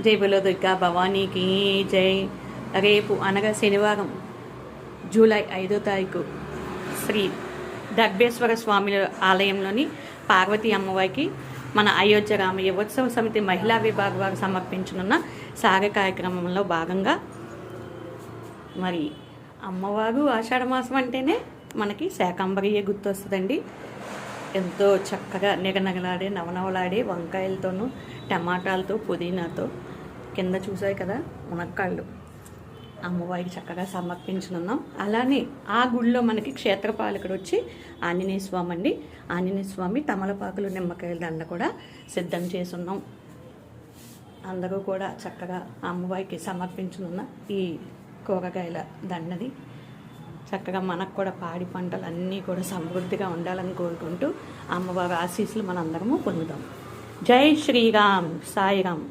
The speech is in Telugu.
జై బలో దుర్గా భవానీకి జై. రేపు అనగా శనివారం జూలై 5వ తారీఖు శ్రీ దర్భేశ్వర స్వామి ఆలయంలోని పార్వతీ అమ్మవారికి మన అయోధ్య రామ యువోత్సవ సమితి మహిళా విభాగ వారు సమర్పించనున్న సాగ కార్యక్రమంలో భాగంగా మరి అమ్మవారు ఆషాఢ మాసం అంటేనే మనకి శాకంబరియే గుర్తొస్తుందండి. ఎంతో చక్కగా నిగనగలాడే నవనవలాడే వంకాయలతోనూ టమాటాలతో పుదీనాతో కింద చూసాయి కదా మునక్కాళ్ళు అమ్మవారికి చక్కగా సమర్పించనున్నాం. అలానే ఆ గుడిలో మనకి క్షేత్రపాలకుడు వచ్చి ఆంజనేయ స్వామి అండి. ఆంజనేయ స్వామి తమలపాకులు నిమ్మకాయల దండ కూడా సిద్ధం చేసున్నాం. అందరూ కూడా చక్కగా అమ్మవారికి సమర్పించనున్న ఈ కూరగాయల దండది చక్కగా మనకు కూడా పాడి పంటలు అన్నీ కూడా సమృద్ధిగా ఉండాలని కోరుకుంటూ అమ్మవారి ఆశీస్సులు మనందరము పొందుదాం. జై శ్రీరామ్, సాయిరామ్.